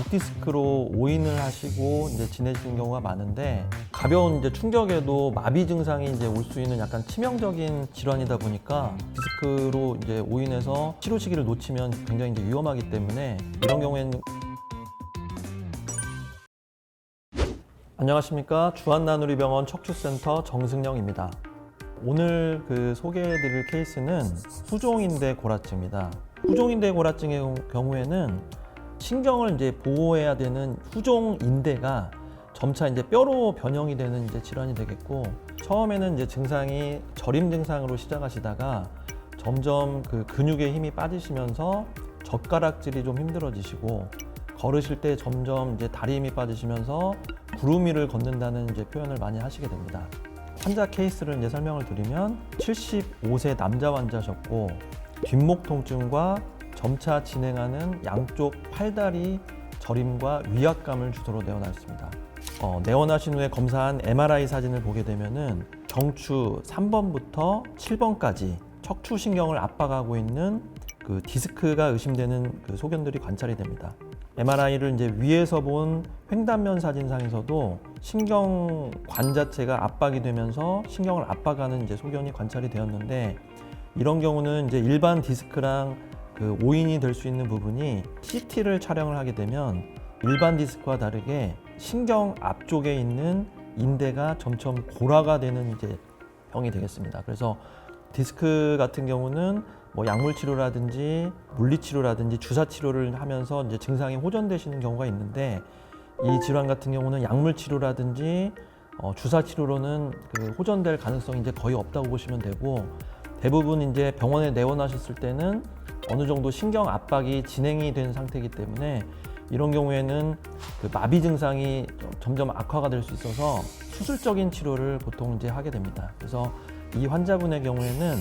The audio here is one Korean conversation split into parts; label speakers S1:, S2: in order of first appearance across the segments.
S1: 목 디스크로 오인을 하시고 이제 지내시는 경우가 많은데, 가벼운 이제 충격에도 마비 증상이 이제 올 수 있는 약간 치명적인 질환이다 보니까 디스크로 이제 오인해서 치료 시기를 놓치면 굉장히 이제 위험하기 때문에 이런 경우에는. 안녕하십니까, 주한나누리병원 척추센터 정승영입니다. 오늘 소개해드릴 케이스는 후종인대 골화증입니다. 후종인대 골화증의 경우에는 신경을 이제 보호해야 되는 후종인대가 점차 이제 뼈로 변형이 되는 이제 질환이 되겠고, 처음에는 이제 증상이 저림 증상으로 시작하시다가 점점 근육의 힘이 빠지시면서 젓가락질이 좀 힘들어지시고, 걸으실 때 점점 이제 다리 힘이 빠지시면서 구름 위를 걷는다는 이제 표현을 많이 하시게 됩니다. 환자 케이스를 이제 설명을 드리면 75세 남자 환자셨고, 뒷목 통증과 점차 진행하는 양쪽 팔다리 저림과 위압감을 주소로 내원하셨습니다. 내원하신 후에 검사한 MRI 사진을 보게 되면은 경추 3번부터 7번까지 척추신경을 압박하고 있는 디스크가 의심되는 소견들이 관찰이 됩니다. MRI를 이제 위에서 본 횡단면 사진상에서도 신경관 자체가 압박이 되면서 신경을 압박하는 이제 소견이 관찰이 되었는데, 이런 경우는 이제 일반 디스크랑 오인이 될 수 있는 부분이 CT를 촬영을 하게 되면 일반 디스크와 다르게 신경 앞쪽에 있는 인대가 점점 골화가 되는 이제 병이 되겠습니다. 그래서 디스크 같은 경우는 약물 치료라든지 물리 치료라든지 주사 치료를 하면서 이제 증상이 호전되시는 경우가 있는데, 이 질환 같은 경우는 약물 치료라든지 주사 치료로는 호전될 가능성이 이제 거의 없다고 보시면 되고, 대부분 이제 병원에 내원하셨을 때는 어느 정도 신경 압박이 진행이 된 상태이기 때문에 이런 경우에는 마비 증상이 점점 악화가 될 수 있어서 수술적인 치료를 보통 이제 하게 됩니다. 그래서 이 환자분의 경우에는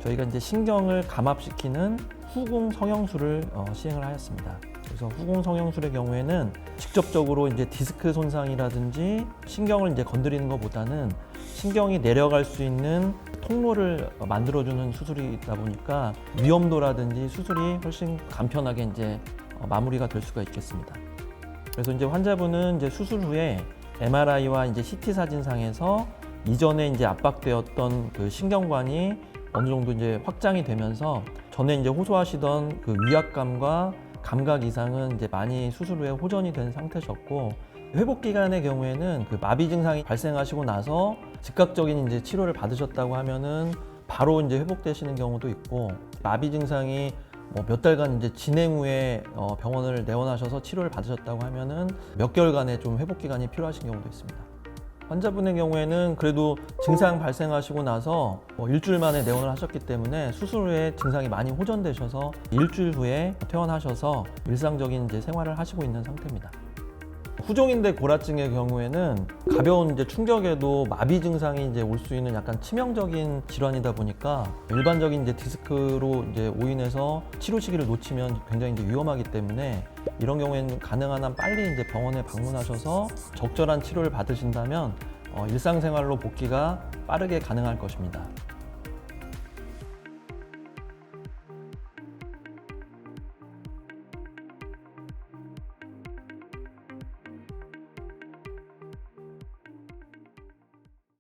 S1: 저희가 이제 신경을 감압시키는 후궁 성형술을 시행을 하였습니다. 그래서 후궁 성형술의 경우에는 직접적으로 이제 디스크 손상이라든지 신경을 이제 건드리는 것보다는 신경이 내려갈 수 있는 통로를 만들어주는 수술이다 보니까 위험도라든지 수술이 훨씬 간편하게 이제 마무리가 될 수가 있겠습니다. 그래서 이제 환자분은 이제 수술 후에 MRI와 이제 CT 사진상에서 이전에 이제 압박되었던 신경관이 어느 정도 이제 확장이 되면서 전에 이제 호소하시던 위압감과 감각 이상은 이제 많이 수술 후에 호전이 된 상태셨고, 회복 기간의 경우에는 마비 증상이 발생하시고 나서 즉각적인 이제 치료를 받으셨다고 하면은 바로 이제 회복되시는 경우도 있고, 마비 증상이 몇 달간 이제 진행 후에 병원을 내원하셔서 치료를 받으셨다고 하면은 몇 개월간의 좀 회복 기간이 필요하신 경우도 있습니다. 환자분의 경우에는 그래도 증상 발생하시고 나서 일주일 만에 내원을 하셨기 때문에 수술 후에 증상이 많이 호전되셔서 일주일 후에 퇴원하셔서 일상적인 이제 생활을 하시고 있는 상태입니다. 후종인대 골화증의 경우에는 가벼운 이제 충격에도 마비 증상이 이제 올 수 있는 약간 치명적인 질환이다 보니까 일반적인 이제 디스크로 이제 오인해서 치료 시기를 놓치면 굉장히 이제 위험하기 때문에 이런 경우에는 가능한 한 빨리 이제 병원에 방문하셔서 적절한 치료를 받으신다면 일상생활로 복귀가 빠르게 가능할 것입니다.